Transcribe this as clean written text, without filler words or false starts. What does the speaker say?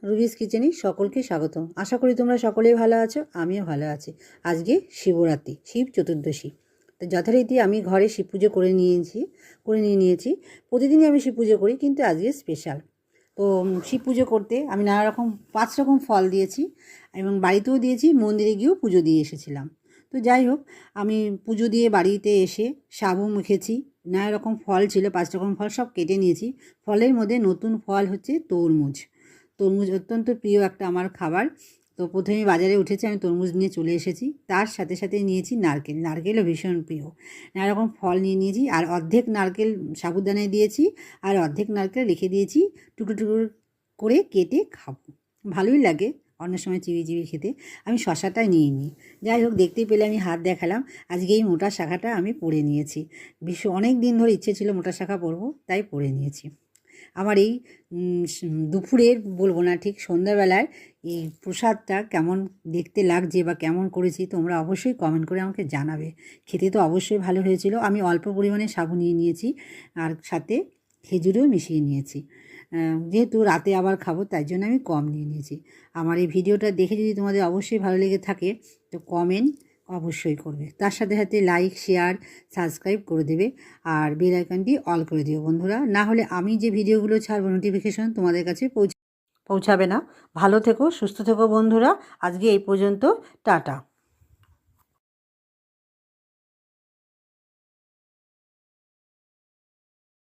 রুবিস কিচেনে সকলকে স্বাগত। আশা করি তোমরা সকলেই ভালো আছো, আমিও ভালো আছি। আজকে শিবরাত্রি, শিব চতুর্দশী। তো যথারীতি আমি ঘরে শিব পুজো করে নিয়েছি। প্রতিদিনই আমি শিব পুজো করি, কিন্তু আজকে স্পেশাল। তো শিব পুজো করতে আমি নানা রকম 5 রকম ফল দিয়েছি এবং বাড়িতেও দিয়েছি, মন্দিরে গিয়েও পুজো দিয়ে এসেছিলাম। তো যাই হোক, আমি পুজো দিয়ে বাড়িতে এসে সাবু মুখেছি। নানা রকম ফল ছিল, 5 রকম ফল সব কেটে নিয়েছি। ফলের মধ্যে নতুন ফল হচ্ছে তরমুজ। তরমুজ অত্যন্ত প্রিয় একটা আমার খাবার। তো প্রথমেই বাজারে উঠেছি, আমি তরমুজ নিয়ে চলে এসেছি। তার সাথে সাথে নিয়েছি নারকেল, নারকেলও ভীষণ প্রিয়। নানা রকম ফল নিয়ে নিয়েছি, আর অর্ধেক নারকেল সাবুদানায় দিয়েছি, আর অর্ধেক নারকেল রেখে দিয়েছি টুকরো টুকরো করে কেটে খাবো। ভালোই লাগে অন্য সময় চিবিয়ে চিবিয়ে খেতে। আমি শশাটা নিয়ে নিই। যাই হোক, দেখতেই পেলে আমি হাত দেখালাম। আজকে এই মোটা শাখাটা আমি পরে নিয়েছি। অনেক দিন ধরে ইচ্ছে ছিল মোটা শাখা পরবো, তাই পরে নিয়েছি। আমার এই দুপুরের বলবো না, ঠিক সন্ধ্যাবেলায় এই প্রসাদটা কেমন দেখতে লাগছে বা কেমন করেছি তোমরা অবশ্যই কমেন্ট করে আমাকে জানাবে। খেতে তো অবশ্যই ভালো হয়েছিল। আমি অল্প পরিমাণে সাবু নিয়ে নিয়েছি, আর সাথে খেজুরেও মিশিয়ে নিয়েছি। যেহেতু রাতে আবার খাবো, তাই জন্য আমি কম নিয়ে নিয়েছি। আমার এই ভিডিওটা দেখে যদি তোমাদের অবশ্যই ভালো লেগে থাকে, তো কমেন্ট অবশ্যই করবে। তার সাথে সাথে লাইক, শেয়ার, সাবস্ক্রাইব করে দেবে, আর বেল আইকনটি অল করে দিও বন্ধুরা। না হলে আমি যে ভিডিওগুলো ছাড়বো নোটিফিকেশন তোমাদের কাছে পৌঁছাবে না। ভালো থেকো, সুস্থ থেকো বন্ধুরা। আজকে এই পর্যন্ত, টাটা।